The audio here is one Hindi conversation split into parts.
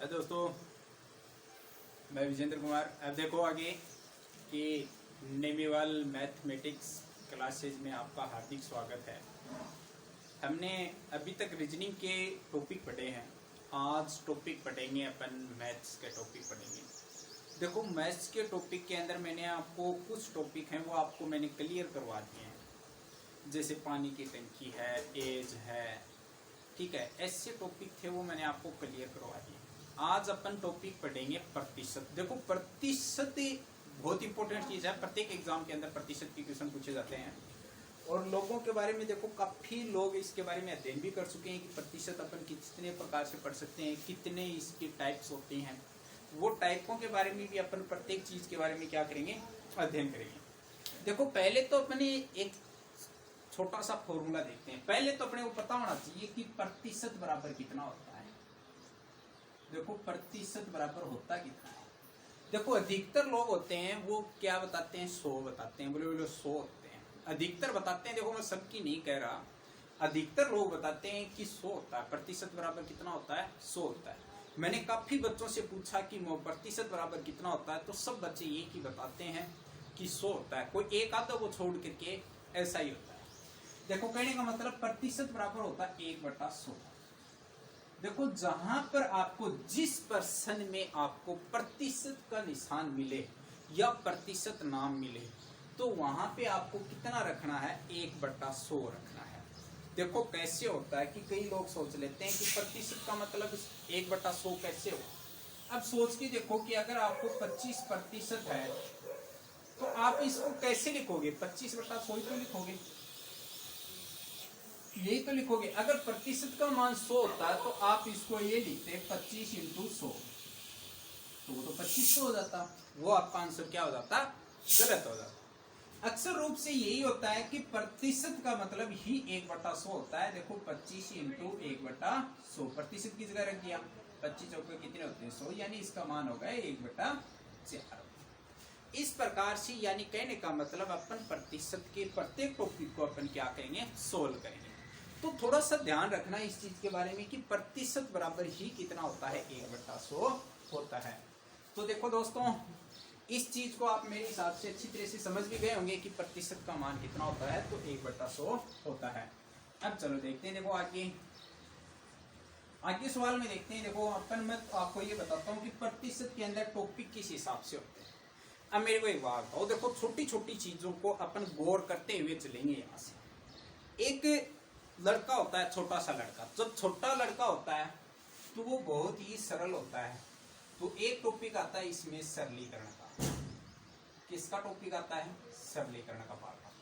दोस्तों, मैं विजेंद्र कुमार। अब देखो आगे कि नेमीवाल मैथमेटिक्स क्लासेज में आपका हार्दिक स्वागत है। हमने अभी तक रीजनिंग के टॉपिक पढ़े हैं। आज टॉपिक पढ़ेंगे अपन मैथ्स के टॉपिक पढ़ेंगे। देखो, मैथ्स के टॉपिक के अंदर मैंने आपको कुछ टॉपिक हैं वो आपको मैंने क्लियर करवा दिए हैं, जैसे पानी की टंकी है, एज है, ठीक है, ऐसे टॉपिक थे वो मैंने आपको क्लियर करवा दिए। आज अपन टॉपिक पढ़ेंगे प्रतिशत। देखो, प्रतिशत बहुत इंपॉर्टेंट चीज है। प्रत्येक एग्जाम के अंदर प्रतिशत के क्वेश्चन पूछे जाते हैं और लोगों के बारे में देखो काफी लोग इसके बारे में अध्ययन भी कर चुके हैं कि प्रतिशत अपन कितने प्रकार से पढ़ सकते हैं, कितने इसकी टाइप्स होती हैं। वो टाइपों के बारे में भी अपन प्रत्येक चीज के बारे में क्या करेंगे, अध्ययन करेंगे। देखो, पहले तो अपने एक छोटा सा फॉर्मूला देखते हैं। पहले तो अपने को पता होना चाहिए कि प्रतिशत बराबर कितना होता है। देखो, प्रतिशत बराबर होता कितना है। देखो, अधिकतर लोग होते हैं वो क्या बताते हैं, 100 बताते हैं। बोले 100 होते हैं, अधिकतर बताते हैं। देखो, मैं सबकी नहीं कह रहा, अधिकतर लोग बताते हैं कि 100 होता है। प्रतिशत बराबर कितना होता है, 100 होता है। मैंने काफी बच्चों से पूछा कि प्रतिशत बराबर कितना होता है, तो सब बच्चे ये ही बताते हैं कि 100 होता है। कोई एक आधा को छोड़ करके ऐसा ही होता है। देखो, कहने का मतलब प्रतिशत बराबर होता है 1/100। देखो, जहां पर आपको जिस पर्सन में आपको प्रतिशत का निशान मिले या प्रतिशत नाम मिले, तो वहां पे आपको कितना रखना है, 1/100 रखना है। देखो, कैसे होता है कि कई लोग सोच लेते हैं कि प्रतिशत का मतलब 1/100 कैसे हो। अब सोच के देखो कि अगर आपको 25% है तो आप इसको कैसे लिखोगे, 25/100 ही तो लिखोगे, यही तो लिखोगे। अगर प्रतिशत का मान 100 होता है तो आप इसको ये लिखते 25 × 100, तो वो तो 2500 हो जाता। वो आपका आंसर क्या हो जाता, गलत हो जाता। अक्सर रूप से यही होता है कि प्रतिशत का मतलब ही 1/100 होता है। देखो, 25 × 1/100, प्रतिशत की जगह रख दिया। 25 चौके कितने होते हैं, 100, यानी इसका मान होगा 1/4। इस प्रकार से, यानी कहने का मतलब अपन प्रतिशत के प्रत्येक टॉपिक को अपन क्या करेंगे, सोल्व करेंगे। तो थोड़ा सा ध्यान रखना इस चीज के बारे में कि प्रतिशत बराबर ही कितना होता है, 1/100 होता है। तो देखो दोस्तों, इस चीज को आप मेरे हिसाब से अच्छी तरह से समझ भी गए होंगे कि प्रतिशत का मान कितना होता है, तो 1/100 होता है। अब चलो देखते हैं। देखो, आगे सवाल में देखते हैं। देखो, मैं आपको ये बताता हूँ कि प्रतिशत के अंदर टॉपिक किस हिसाब से होते हैं। अब मेरे को एक बात बताओ। देखो, छोटी छोटी चीजों को अपन गौर करते हुए चलेंगे। यहाँ से एक लड़का होता है, छोटा सा लड़का। जब छोटा लड़का होता है तो वो बहुत ही सरल होता है। तो एक टॉपिक आता है इसमें सरलीकरण का। किसका टॉपिक आता है, सरलीकरण का पार्ट आता है।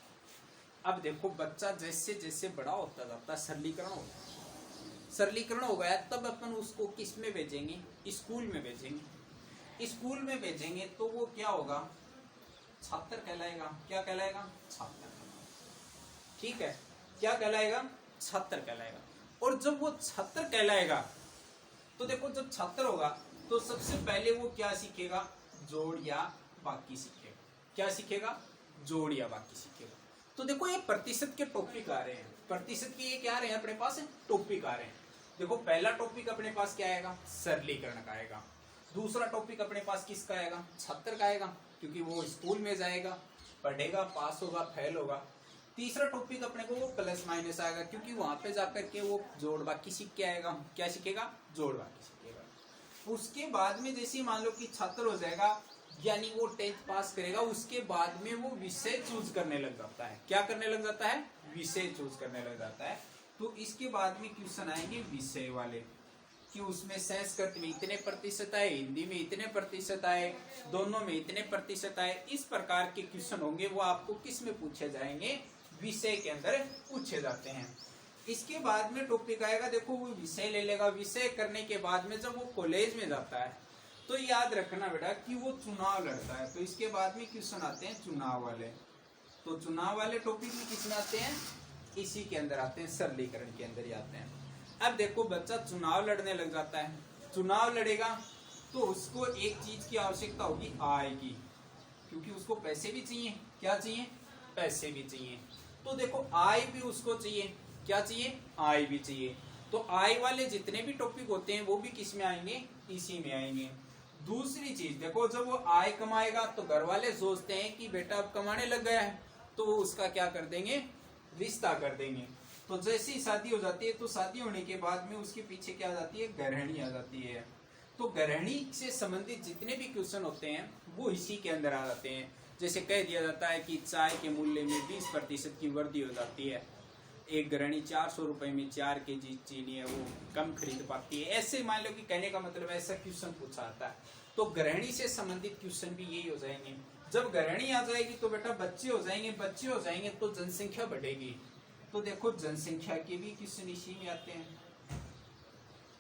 अब देखो, बच्चा जैसे जैसे बड़ा होता जाता है, सरलीकरण होता है। सरलीकरण हो गया तब अपन उसको किस में भेजेंगे, स्कूल में भेजेंगे। स्कूल में भेजेंगे तो वो क्या होगा, छात्र कहलाएगा। क्या कहलाएगा, छात्र। ठीक है, क्या कहलाएगा, छात्र कहलाएगा। और जब वो छात्र कहलाएगा तो देखो, जब छात्र होगा तो सबसे पहले वो क्या सीखेगा, जोड़ या बाकी सीखेगा। क्या सीखेगा, जोड़ या बाकी सीखेगा। तो देखो, ये प्रतिशत के टॉपिक आ रहे हैं। प्रतिशत के ये क्या आ रहे हैं अपने पास, टॉपिक आ रहे हैं। देखो, पहला टॉपिक अपने पास क्या आएगा, सरलीकरण का आएगा। दूसरा टॉपिक अपने पास किसका आएगा, छात्र का आएगा, क्योंकि वो स्कूल में जाएगा, पढ़ेगा, पास होगा, फेल होगा। तीसरा टॉपिक अपने को वो प्लस माइनस आएगा, क्योंकि वहां पे जाकर के वो जोड़ बाकी सीख के आएगा। क्या सीखेगा, जोड़ बाकी सीखेगा। उसके बाद में जैसे मान लो कि छात्र हो जाएगा, यानी वो 10th पास करेगा, उसके बाद में वो विषय चूज करने लग जाता है। क्या करने लग जाता है, विषय चूज करने लग जाता है। तो इसके बाद में क्वेश्चन आएंगे विषय वाले, कि उसमें संस्कृत में इतने प्रतिशत आए, हिंदी में इतने प्रतिशत आए, दोनों में इतने प्रतिशत आए। इस प्रकार के क्वेश्चन होंगे, वो आपको किस में पूछे जाएंगे, विषय के अंदर पूछे जाते हैं। इसके बाद में टॉपिक आएगा, देखो वो विषय ले लेगा। विषय करने के बाद में जब वो कॉलेज में जाता है तो याद रखना बेटा कि वो चुनाव लड़ता है। तो इसके बाद में क्वेश्चन आते हैं चुनाव वाले। तो चुनाव वाले टॉपिक में किसमें आते हैं, इसी के अंदर आते हैं, सरलीकरण के अंदर ही आते हैं। अब देखो, बच्चा चुनाव लड़ने लग जाता है। चुनाव लड़ेगा तो उसको एक चीज की आवश्यकता होगी, आय की, क्योंकि उसको पैसे भी चाहिए। क्या चाहिए, पैसे भी चाहिए। तो देखो, आय भी उसको चाहिए। क्या चाहिए, आय भी चाहिए। तो आय वाले जितने भी टॉपिक होते हैं वो भी किस में आएंगे, इसी में आएंगे। दूसरी चीज देखो, जब वो आय कमाएगा तो घर वाले सोचते हैं कि बेटा अब कमाने लग गया है, तो वो उसका क्या कर देंगे, रिश्ता कर देंगे। तो जैसे ही शादी हो जाती है तो शादी होने के बाद में उसके पीछे क्या आ जाती है, गृहिणी आ जाती है। तो गृहिणी से संबंधित जितने भी क्वेश्चन होते हैं वो इसी के अंदर आ जाते हैं। जैसे कह दिया जाता है कि चाय के मूल्य में 20% की वृद्धि हो जाती है, एक गृहिणी 400 रुपए में 4 kg चीनी है वो कम खरीद पाती है। ऐसे मान लो कि कहने का मतलब ऐसा क्वेश्चन पूछा आता है। तो गृहिणी से संबंधित क्वेश्चन भी यही हो जाएंगे। जब गृहिणी आ जाएगी तो बेटा बच्चे हो जाएंगे, बच्चे हो जाएंगे तो जनसंख्या बढ़ेगी। तो देखो जनसंख्या के भी क्वेश्चन इसी में आते हैं।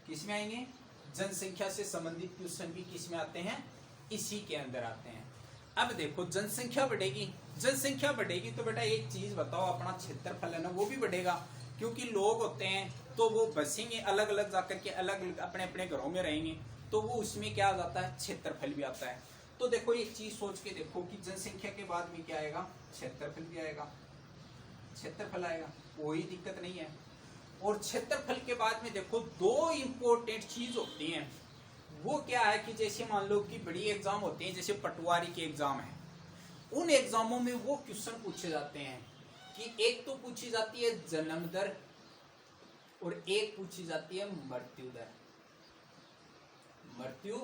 किस में आएंगे, जनसंख्या से संबंधित क्वेश्चन भी किस में आते हैं, इसी के अंदर आते हैं। अब देखो जनसंख्या बढ़ेगी, जनसंख्या बढ़ेगी तो बेटा एक चीज बताओ, अपना क्षेत्रफल है ना वो भी बढ़ेगा, क्योंकि लोग होते हैं तो वो बसेंगे अलग अलग जाकर के, अलग अलग अपने अपने घरों में रहेंगे, तो वो उसमें क्या आ जाता है, क्षेत्रफल भी आता है। तो देखो एक चीज सोच के देखो कि जनसंख्या के बाद में क्या आएगा, क्षेत्रफल भी आएगा, क्षेत्रफल आएगा, कोई दिक्कत नहीं है। और क्षेत्रफल के बाद में देखो दो इंपॉर्टेंट चीज होती हैं, वो क्या है कि जैसे मान लो कि बड़ी एग्जाम होती है, जैसे पटवारी के एग्जाम है, उन एग्जामों में वो क्वेश्चन पूछे जाते हैं कि एक तो पूछी जाती है जन्म दर और एक पूछी जाती है मृत्यु दर। मृत्यु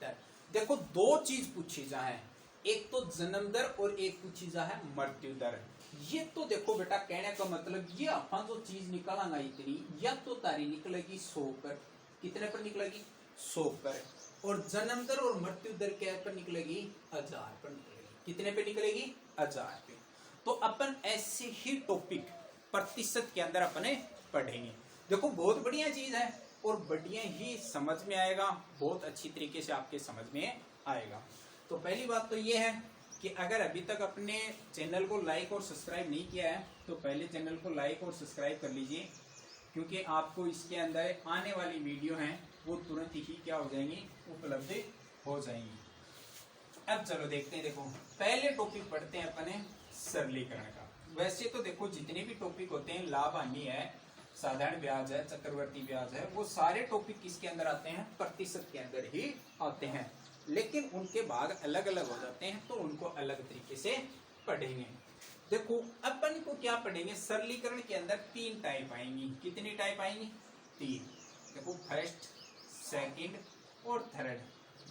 दर, देखो दो चीज पूछी जाए, एक तो जन्म दर और एक पूछी जाए मृत्यु दर। ये तो देखो बेटा कहने का मतलब ये अपन जो चीज निकालेंगा इतनी, या तो तारी निकलेगी 100 पर, कितने पर निकलेगी, 100 पर, और जन्म दर और मृत्यु दर क्या पर निकलेगी, 1000 पर निकलेगी। कितने पे निकलेगी, 1000 पे। तो अपन ऐसे ही टॉपिक प्रतिशत के अंदर अपने पढ़ेंगे। देखो बहुत बढ़िया चीज है और बढ़िया ही समझ में आएगा, बहुत अच्छी तरीके से आपके समझ में आएगा। तो पहली बात तो ये है कि अगर अभी तक अपने चैनल को लाइक और सब्सक्राइब नहीं किया है तो पहले चैनल को लाइक और सब्सक्राइब कर लीजिए, क्योंकि आपको इसके अंदर आने वाली वीडियो हैं वो तुरंत ही क्या हो जाएंगी, उपलब्ध हो जाएंगी। अब चलो देखते हैं, देखो पहले टॉपिक पढ़ते हैं अपने सरलीकरण का। वैसे तो देखो जितने भी टॉपिक होते हैं, लाभ हानि है, साधारण ब्याज है, चक्रवर्ती ब्याज है, वो सारे टॉपिक किसके अंदर आते हैं, प्रतिशत के अंदर ही आते हैं, लेकिन उनके भाग अलग अलग हो जाते हैं, तो उनको अलग तरीके से पढ़ेंगे। देखो अपन को क्या पढ़ेंगे, सरलीकरण के अंदर 3 टाइप आएंगी। कितनी टाइप आएंगी, 3। देखो फर्स्ट, सेकंड और थर्ड,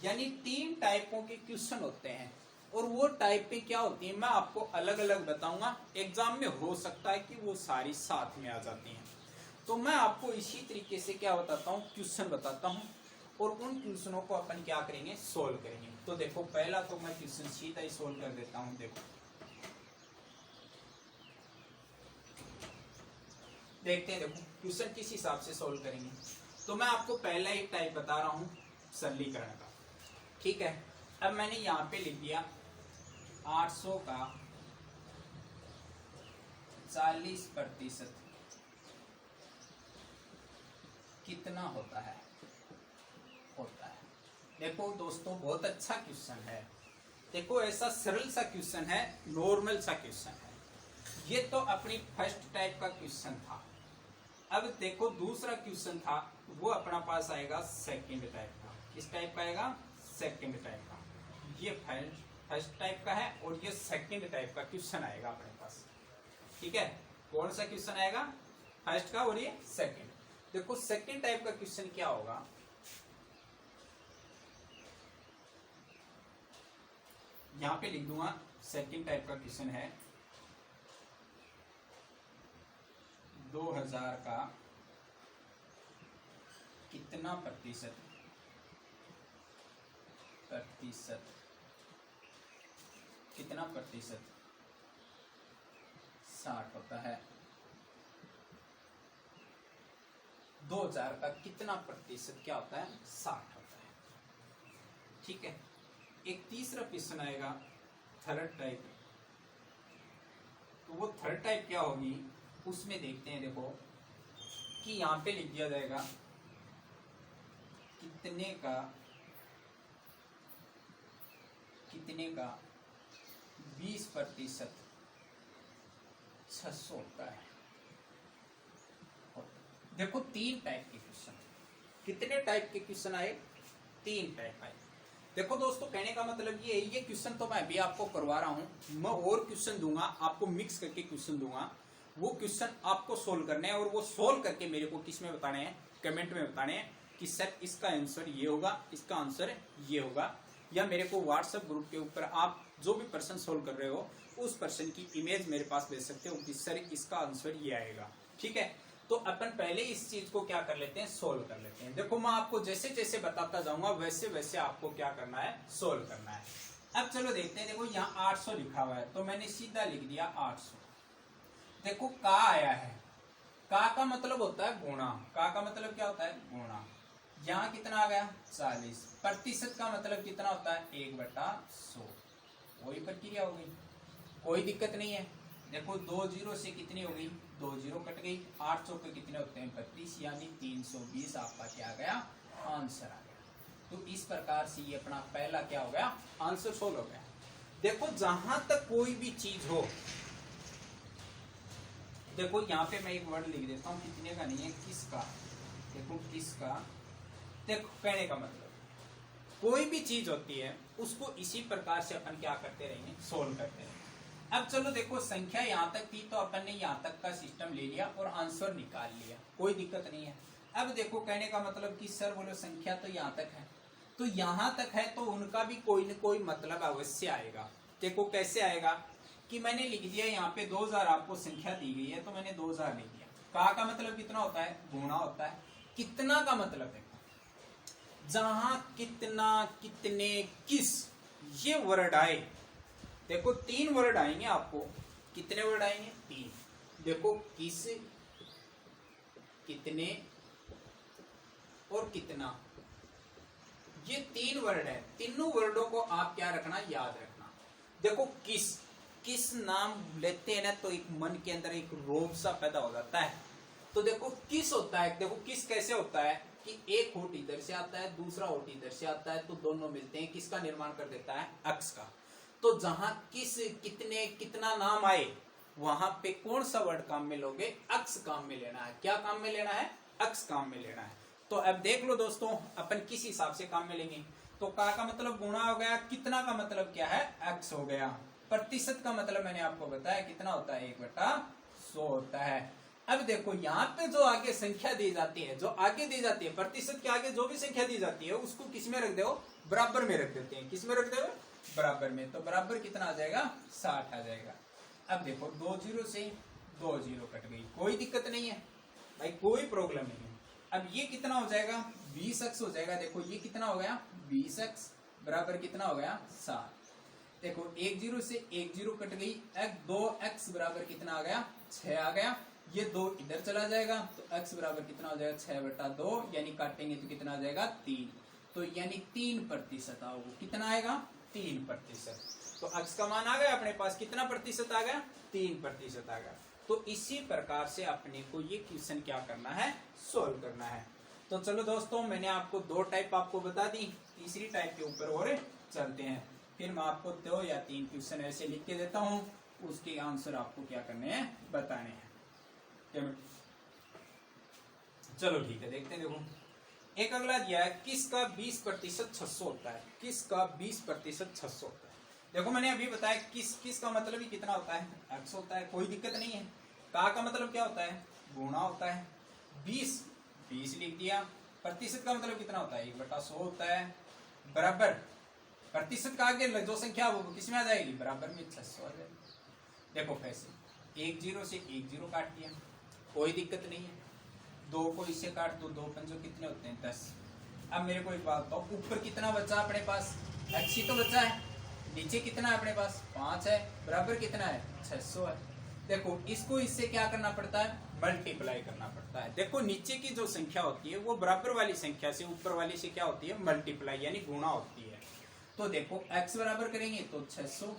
यानी 3 टाइपों के क्वेश्चन होते हैं। और वो टाइप पे क्या होती है मैं आपको अलग अलग बताऊंगा। एग्जाम में हो सकता है कि वो सारी साथ में आ जाती हैं, तो मैं आपको इसी तरीके से क्या बताता हूँ, क्वेश्चन बताता हूँ, और उन क्वेश्चनों को अपन क्या करेंगे, सोल्व करेंगे। तो देखो पहला तो मैं क्वेश्चन सीधा ही सोल्व कर देता हूँ। देखो देखते हैं, देखो क्वेश्चन किस हिसाब से सोल्व करेंगे। तो मैं आपको पहला एक टाइप बता रहा हूँ सरलीकरण का, ठीक है। अब मैंने यहाँ पे लिख दिया 800 का 40% कितना होता है, होता है। देखो दोस्तों बहुत अच्छा क्वेश्चन है। देखो ऐसा सरल सा क्वेश्चन है, नॉर्मल सा क्वेश्चन है। ये तो अपनी फर्स्ट टाइप का क्वेश्चन था। अब देखो दूसरा क्वेश्चन था, वो अपना पास आएगा सेकंड टाइप का। किस टाइप का आएगा, सेकंड टाइप का। ये फर्स्ट टाइप का है और ये सेकंड टाइप का क्वेश्चन आएगा अपने पास, ठीक है। कौन सा क्वेश्चन आएगा, फर्स्ट का और ये सेकंड। देखो सेकंड टाइप का क्वेश्चन क्या होगा, यहां पे लिख दूंगा सेकंड टाइप का क्वेश्चन है 2000 का कितना प्रतिशत कितना प्रतिशत 60 होता है। 2000 का कितना प्रतिशत क्या होता है, 60 होता है, ठीक है। एक तीसरा क्वेश्चन आएगा थर्ड टाइप। तो वो थर्ड टाइप क्या होगी, उसमें देखते हैं। देखो कि यहां पे लिख दिया जाएगा कितने का 20% 600 होता है। देखो 3 टाइप के क्वेश्चन, कितने टाइप के क्वेश्चन आए? 3 टाइप आए। देखो दोस्तों, कहने का मतलब ये क्वेश्चन तो मैं अभी आपको करवा रहा हूं, मैं और क्वेश्चन दूंगा आपको, मिक्स करके क्वेश्चन दूंगा, वो क्वेश्चन आपको सोल्व करने हैं, और वो सोल्व करके मेरे को किस में बताने हैं? कमेंट में बताने हैं कि सर इसका आंसर ये होगा, इसका आंसर ये होगा, या मेरे को व्हाट्सएप ग्रुप के ऊपर आप जो भी पर्सन सोल्व कर रहे हो उस पर्सन की इमेज मेरे पास भेज सकते हो कि सर इसका आंसर ये आएगा। ठीक है, तो अपन पहले इस चीज को क्या कर लेते हैं? सोल्व कर लेते हैं। देखो मैं आपको जैसे जैसे बताता जाऊंगा वैसे वैसे आपको क्या करना है? सोल्व करना है। अब चलो देखते हैं। देखो यहाँ 800 लिखा हुआ है, तो मैंने सीधा लिख दिया 800। देखो का आया है, का का मतलब होता है गुणा, का का मतलब क्या होता है? गुणा। यहाँ कितना आ गया? 40। प्रतिशत का मतलब कितना होता है? 1/100। वही प्रक्रिया हो गई, कोई दिक्कत नहीं है। देखो 2 जीरो से कितनी हो गई? 2 जीरो कट गई। 800 के कितने होते हैं? 32, यानी 320 आपका क्या आ गया? आंसर आ गया। तो इस प्रकार से ये अपना पहला क्या हो गया? आंसर सोल्व हो गया। देखो जहां तक कोई भी चीज हो, देखो यहाँ पे मैं एक वर्ड लिख देता हूँ, कितने का नहीं है, किसका। देखो किसका, देखो कहने का मतलब कोई भी चीज होती है उसको इसी प्रकार से अपन क्या करते रहेंगे? सोल्व करते रहेंगे। अब चलो देखो संख्या यहाँ तक थी, तो अपन ने यहाँ तक का सिस्टम ले लिया और आंसर निकाल लिया, कोई दिक्कत नहीं है। अब देखो कहने का मतलब कि सर बोलो संख्या तो यहाँ तक है, तो यहाँ तक है तो उनका भी कोई न कोई मतलब अवश्य आएगा। देखो कैसे आएगा कि मैंने लिख दिया यहाँ पे 2000 आपको संख्या दी गई है, तो मैंने 2000 लिख दिया। का मतलब कितना होता है? गुणा होता है। कितना का मतलब है जहां कितना, कितने, किस, ये वर्ड आए, देखो 3 वर्ड आएंगे आपको। कितने वर्ड आएंगे? 3। देखो किस, कितने और कितना, ये 3 वर्ड है। तीनों वर्डों को आप क्या रखना? याद रखना। देखो किस, किस नाम लेते हैं ना तो एक मन के अंदर एक रोब सा पैदा हो जाता है। तो देखो किस होता है, देखो किस कैसे होता है कि एक होठ इधर से आता है, दूसरा होठ इधर से आता है, तो दोनों मिलते हैं, किसका निर्माण कर देता है? अक्ष का। तो जहां किस, कितने, कितना नाम आए, वहां पे कौन सा वर्ड काम में लोगे? अक्ष काम में लेना है। क्या काम में लेना है? अक्ष काम में लेना है। तो अब देख लो दोस्तों, अपन किस हिसाब से काम में लेंगे। तो का मतलब गुणा हो गया, कितना का मतलब क्या है? अक्ष हो गया। प्रतिशत का मतलब मैंने आपको बताया कितना होता है? 1/100 होता है। अब देखो यहाँ पे जो आगे संख्या दी जाती है, जो आगे दी जाती है, प्रतिशत के आगे जो भी संख्या दी जाती है उसको किस में रख दो? बराबर में रख देते हैं। किस में रख दो? बराबर में। तो बराबर कितना आ जाएगा? 60 आ जाएगा। अब देखो 2 जीरो से 2 जीरो कट गई, कोई दिक्कत नहीं है भाई, कोई प्रॉब्लम नहीं है। अब ये कितना हो जाएगा? 20x हो जाएगा। देखो ये कितना हो गया? 20x बराबर कितना हो गया? 60। देखो 1 जीरो से 1 जीरो कट गई। 2x बराबर कितना आ गया? 6 आ गया। ये 2 इधर चला जाएगा, तो x बराबर कितना हो जाएगा? 6/2, यानी काटेंगे तो कितना आ जाएगा? 3। तो यानी 3% आओगे। कितना आएगा? 3%। तो x का मान आ गया अपने पास। कितना प्रतिशत आ गया? 3% आ गया। तो इसी प्रकार से अपने को ये क्वेश्चन क्या करना है? सोल्व करना है। तो चलो दोस्तों, मैंने आपको 2 टाइप आपको बता दी, तीसरी टाइप के ऊपर और चलते हैं। फिर मैं आपको 2 या 3 क्वेश्चन ऐसे लिख के देता हूँ, उसके आंसर आपको क्या करने हैं? बताने हैं। चलो ठीक है, देखते हैं। देखो एक अगला दिया है, किसका 20% 600 होता है? किसका 20% 600 होता है? देखो मैंने अभी बताया किस का मतलब ही कितना होता है? x होता है, कोई दिक्कत नहीं है। का मतलब क्या होता है? गुणा होता है। 20 लिख दिया। प्रतिशत का मतलब कितना होता है? 1/100 होता है। बराबर प्रतिशत का आगे जो संख्या वो किस में आ जाएगी? बराबर में 600 आ जाएगी। देखो कैसे, 1 जीरो से 1 जीरो काट दिया, कोई दिक्कत नहीं है। 2 को इससे काट दो, 2 पंजों कितने होते हैं? 10। अब मेरे को एक बात बताओ, ऊपर कितना बचा अपने पास? x ही तो बचा है। नीचे कितना है अपने पास? 5 है। बराबर कितना है? 600 है। देखो इसको इससे क्या करना पड़ता है? मल्टीप्लाई करना पड़ता है। देखो नीचे की जो संख्या होती है वो बराबर वाली संख्या से ऊपर वाली से क्या होती है? मल्टीप्लाई, यानी गुणा होती है। तो देखो x बराबर करेंगे तो 600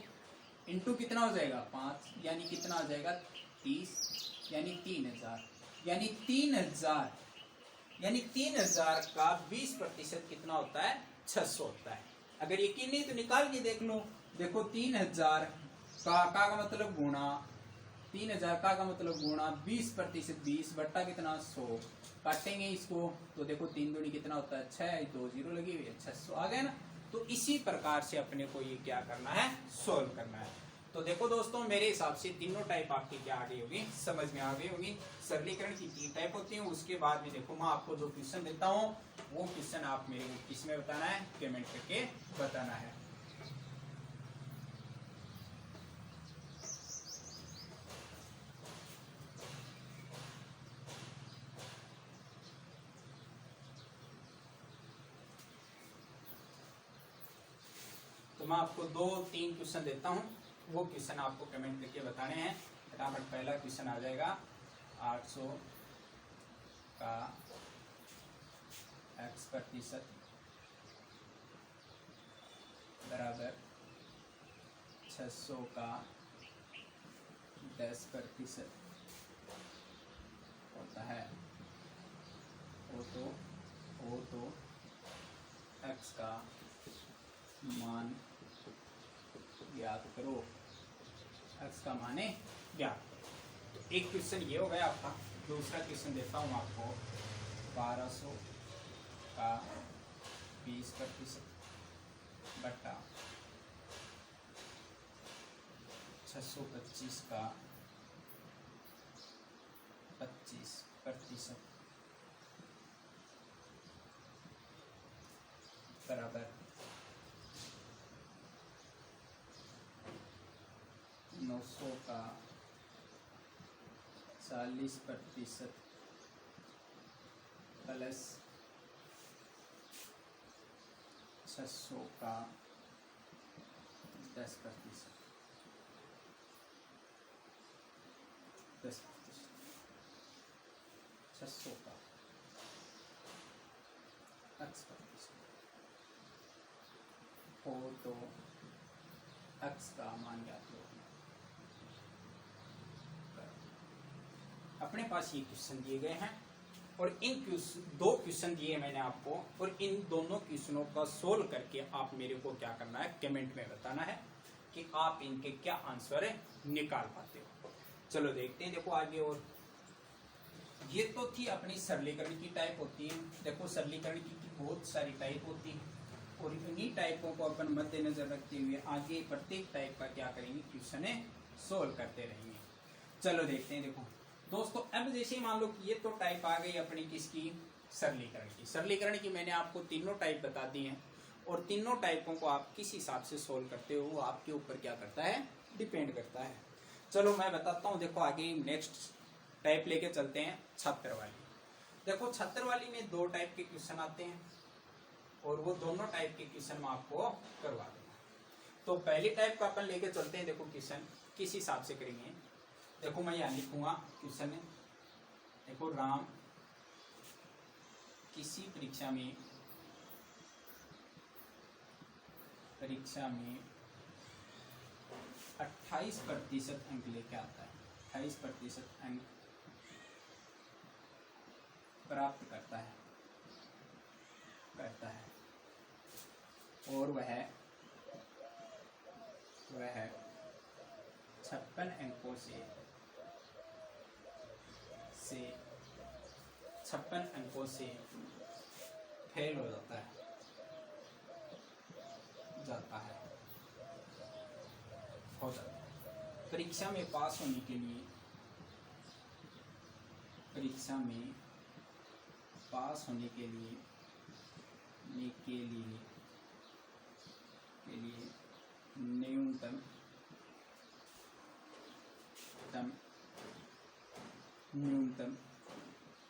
इंटू कितना हो जाएगा? 5, यानी कितना आ जाएगा? 30, यानी 3000, यानी 3000, यानी 3000 का 20% कितना होता है? 600 होता है। अगर यकीन नहीं तो निकाल के देख लो। देखो 3000 का मतलब गुणा, 3000 का मतलब गुणा 20%, 20 बट्टा कितना? 100, काटेंगे इसको तो देखो 3 दूनी कितना होता है 6, 2 0 लगी हुई है 600 आ गया ना। तो इसी प्रकार से अपने को ये क्या करना है सोल्व करना है। तो देखो दोस्तों मेरे हिसाब से तीनों टाइप आपकी क्या आ गई होगी समझ में आ गई होगी। सरलीकरण की 3 टाइप होती है। उसके बाद में देखो मैं आपको जो क्वेश्चन देता हूँ वो क्वेश्चन आप मेरे को किसमें बताना है कमेंट करके बताना है। तो मैं आपको 2-3 क्वेश्चन देता हूँ वो क्वेश्चन आपको कमेंट करके बताने हैं। फटाफट पहला क्वेश्चन आ जाएगा 800 का x% बराबर 600 का 10% होता है। वो तो x का मान ज्ञात करो। x का माने ज्ञात करो। तो एक क्वेश्चन ये हो गया आपका। दूसरा क्वेश्चन देता हूँ आपको 1200 का 20% बटा 625 का 25% बराबर 900 का 40% प्लस 600 का 10%। 600 का x% हो तो x का मान ज्ञात करो। अपने पास ये क्वेश्चन दिए गए हैं और इन दो क्वेश्चन दिए मैंने आपको और इन दोनों क्वेश्चनों का सोल्व करके आप मेरे को क्या करना है कमेंट में बताना है कि आप इनके क्या आंसर निकाल पाते हो। चलो देखते हैं। देखो आगे और ये तो थी अपनी सरलीकरण की टाइप होती है। देखो सरलीकरण की बहुत सारी टाइप होती है और इन्हीं टाइपों को अपन मद्देनजर रखते हुए आगे प्रत्येक टाइप का क्या करेंगे क्वेश्चन सोल्व करते रहेंगे। चलो देखते हैं। देखो दोस्तों अब जैसे मान लो कि ये तो टाइप आ गई अपनी किसकी सरलीकरण की। सरलीकरण की मैंने आपको तीनों टाइप बता दी हैं और तीनों टाइपों को आप किस हिसाब से सोल्व करते हो वो आपके ऊपर क्या करता है डिपेंड करता है। चलो मैं बताता हूँ। देखो आगे नेक्स्ट टाइप लेके चलते हैं छात्र वाली। देखो छात्र वाली में 2 टाइप के क्वेश्चन आते हैं और वो दोनों टाइप के क्वेश्चन मैं आपको करवा दूंगा। तो पहली टाइप का अपन लेके चलते हैं। देखो क्वेश्चन किस हिसाब से करेंगे। देखो मैं यहाँ लिखूंगा क्वेश्चन। देखो राम किसी परीक्षा में 28% अंक लेके आता है। 28% अंक प्राप्त करता है और वह 56 अंकों से 56 अंकों से फेल हो जाता है परीक्षा में पास होने के लिए न्यूनतम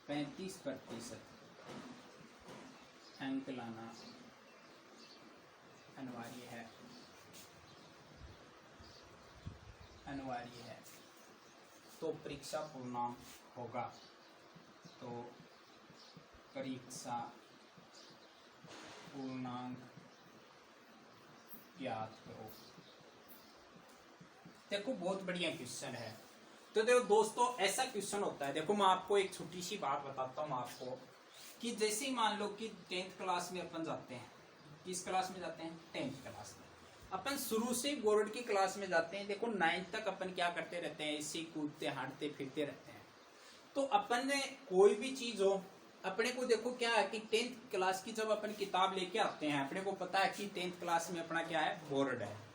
35% अंक लाना अनिवार्य है। तो परीक्षा पूर्णांक होगा। तो परीक्षा पूर्णांक ज्ञात करो। देखो बहुत बढ़िया क्वेश्चन है। तो देखो दोस्तों ऐसा क्वेश्चन होता है। देखो मैं आपको एक छोटी सी बात बताता हूँ आपको कि जैसे ही मान लो कि 10th क्लास में अपन जाते हैं। किस क्लास में जाते हैं 10th क्लास में। अपन शुरू से बोर्ड की क्लास में जाते हैं। देखो 9th तक अपन क्या करते रहते हैं ऐसे कूदते हाँटते फिरते रहते हैं। तो अपन ने कोई भी चीज हो अपने को देखो क्या है कि 10th क्लास की जब अपन किताब लेके आते हैं, अपने को पता है कि 10th क्लास में अपना क्या है, बोर्ड है।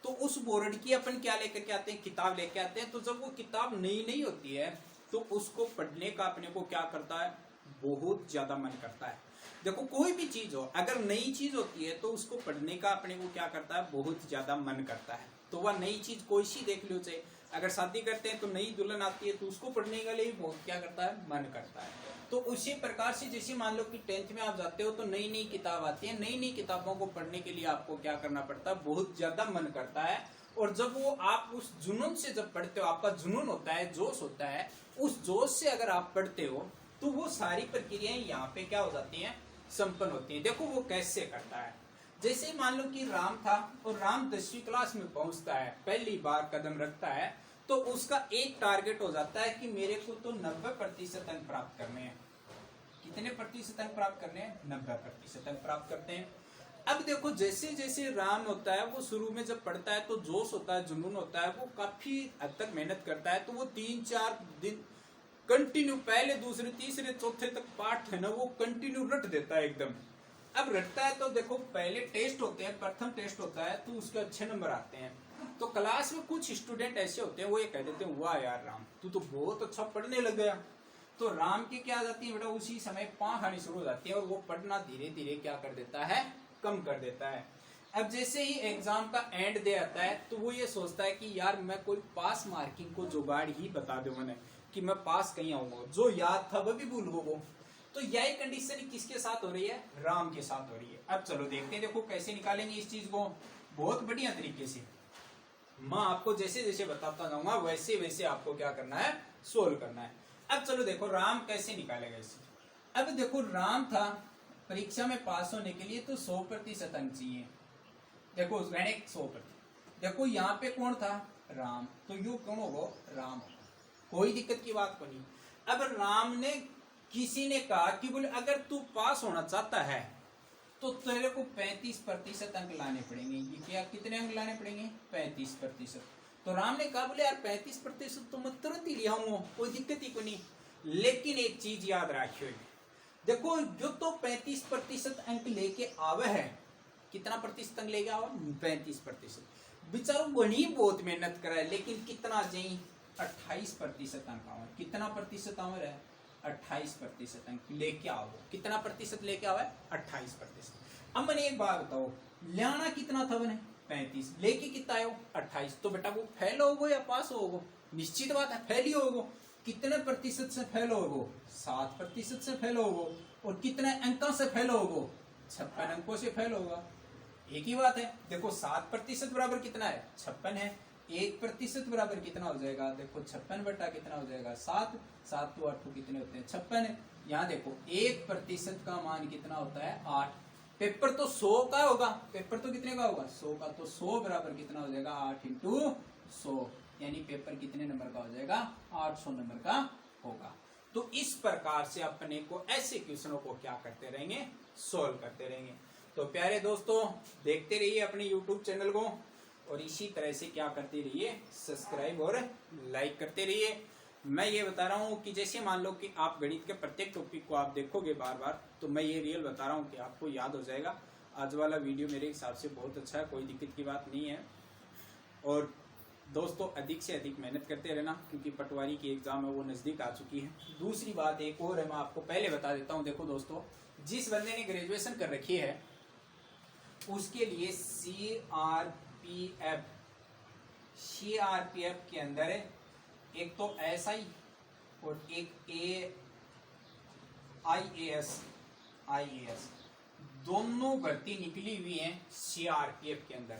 तो उस बोर्ड की अपन क्या लेकर के आते हैं, किताब लेके आते हैं। तो जब वो किताब नई नई होती है तो उसको पढ़ने का अपने को क्या करता है, बहुत ज्यादा मन करता है। देखो कोई भी चीज हो, अगर नई चीज होती है तो उसको पढ़ने का अपने को क्या करता है, बहुत ज्यादा मन करता है। तो वह नई चीज कोई सी देख लो, चाहे अगर शादी करते हैं तो नई दुल्हन आती है तो उसको पढ़ने के लिए बहुत क्या करता है, मन करता है। तो उसी प्रकार से जैसे मान लो कि 10th में आप जाते हो तो नई नई किताब आती है, नई नई किताबों को पढ़ने के लिए आपको क्या करना पड़ता है, बहुत ज्यादा मन करता है। और जब वो आप उस जुनून से जब पढ़ते हो, आपका जुनून होता है, जोश होता है, उस जोश से अगर आप पढ़ते हो तो वो सारी प्रक्रियाएं यहाँ पे क्या हो जाती हैं, संपन्न होती है। देखो वो कैसे करता है, जैसे मान लो कि राम था और राम 10वीं क्लास में पहुंचता है, पहली बार कदम रखता है, तो उसका एक टारगेट हो जाता है कि मेरे को तो 90% अंक प्राप्त करने हैं। कितने प्रतिशत अंक प्राप्त करने हैं, 90% अंक प्राप्त करते हैं। अब देखो जैसे जैसे राम होता है, वो शुरू में जब पढ़ता है तो जोश होता है, जुनून होता है, वो काफी हद तक मेहनत करता है। तो वो 3-4 दिन कंटिन्यू पहले दूसरे तीसरे चौथे तक पाठ है ना, वो कंटिन्यू रट देता है एकदम। अब रटता है तो देखो पहले टेस्ट होते हैं, प्रथम टेस्ट होता है तो उसके अच्छे नंबर आते हैं। तो क्लास में कुछ स्टूडेंट ऐसे होते हैं, वो ये कह देते हैं, वाह यार राम तू तो बहुत अच्छा पढ़ने लग गया। तो राम की क्या आ जाती है बेटा, उसी समय पाँ खानी शुरू हो जाती है और वो पढ़ना धीरे धीरे क्या कर देता है, कम कर देता है। अब जैसे ही एग्जाम का एंड डे आता है तो वो ये सोचता है कि यार मैं कोई पास मार्किंग को जुगाड़ ही बता दो मैंने, कि मैं पास कहीं आऊंगा, जो याद था वो भी भूल गो। तो यही कंडीशन किसके साथ हो रही है, राम के साथ हो रही है। अब चलो देखते हैं, देखो कैसे निकालेंगे इस चीज को, बहुत बढ़िया तरीके से। मैं आपको जैसे जैसे बताता जाऊंगा वैसे वैसे आपको क्या करना है, सोल्व करना है। अब चलो देखो राम कैसे निकालेगा इसे। अब देखो राम था, परीक्षा में पास होने के लिए तो 100% अंक चाहिए। देखो गणित 100%। देखो यहाँ पे कौन था, राम, तो यू कौन होगा, राम होगा, कोई दिक्कत की बात को नहीं। अब राम ने, किसी ने कहा कि बोले अगर तू पास होना चाहता है तो तेरे को 35% अंक लाने पड़ेंगे। ये क्या, कितने अंक लाने पड़ेंगे, 35%। तो राम ने कहा बोले यार 35% तो मैं तुरंत ही ले आऊंगा, कोई दिक्कत ही को नहीं। लेकिन एक चीज याद रखियो, देखो जो तो 35% अंक लेके आवे है, कितना प्रतिशत अंक लेके आवा, 35%। बेचारो बनी बहुत मेहनत करा है, लेकिन कितना जाई, 28% अंक आवा। कितना प्रतिशत आवा है, 28% अंक लेके आओ। कितना प्रतिशत लेके आवा है, 28%। अब मैंने एक बात बताओ, लाना कितना था मैंने, 35, लेके कितना आयो, 28। तो बेटा वो फेल होगो या पास होगो, निश्चित बात है फेल ही होगो। कितने प्रतिशत से फेल होगो, 7% से फेल होगो। और कितने अंकों से फेल होगो, 56 अंकों से फेल होगा। एक ही बात है, देखो 7% बराबर कितना है, 56 है। 1% बराबर कितना हो जाएगा, देखो 56 बटा कितना हो जाएगा, 7। 7 तो 8 कितने होते हैं, 56 है। यहाँ देखो 1% का मान कितना होता है, 8। पेपर तो 100 का होगा, पेपर तो कितने का होगा, 100 का। तो 100 बराबर कितना हो जाएगा, 8 इंटू 100, यानी पेपर कितने नंबर का हो जाएगा, 800 नंबर का होगा। तो इस प्रकार से अपने को ऐसे क्वेश्चनों को क्या करते रहेंगे, सोल्व करते रहेंगे। तो प्यारे दोस्तों देखते रहिए अपने YouTube चैनल को, और इसी तरह से क्या करते रहिए, सब्सक्राइब और लाइक करते रहिए। मैं ये बता रहा हूँ कि जैसे मान लो कि आप गणित के प्रत्येक टॉपिक को आप देखोगे बार बार, तो मैं ये रियल बता रहा हूँ कि आपको याद हो जाएगा। आज वाला वीडियो मेरे हिसाब से बहुत अच्छा है, कोई दिक्कत की बात नहीं है। और दोस्तों अधिक से अधिक मेहनत करते रहना, क्योंकि पटवारी की एग्जाम है वो नज़दीक आ चुकी है। दूसरी बात एक और है, मैं आपको पहले बता देता हूँ। देखो दोस्तों, जिस बंदे ने ग्रेजुएशन कर रखी है उसके लिए सीआरपीएफ के अंदर एक तो एसआई और एक आईएएस दोनों भर्ती निकली हुई हैं सीआरपीएफ के अंदर।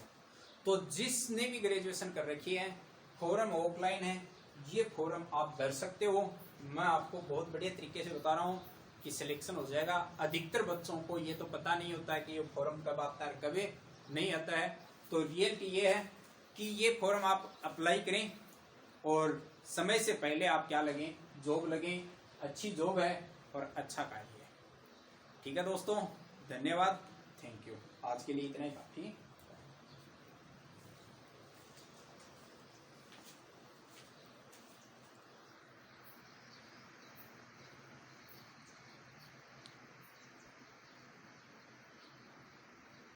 तो जिसने भी ग्रेजुएशन कर रखी है, फॉर्म ऑफलाइन है, ये फॉर्म आप भर सकते हो। मैं आपको बहुत बढ़िया तरीके से बता रहा हूँ कि सिलेक्शन हो जाएगा। अधिकतर बच्चों को ये तो पता नहीं होता है कि ये फॉर्म कब आता है, कब नहीं आता है। तो रियलिटी ये है कि ये फॉर्म आप अप्लाई करें और समय से पहले आप क्या लगें, जॉब लगें। अच्छी जॉब है और अच्छा कार्य है। ठीक है दोस्तों, धन्यवाद, थैंक यू। आज के लिए इतना ही काफी।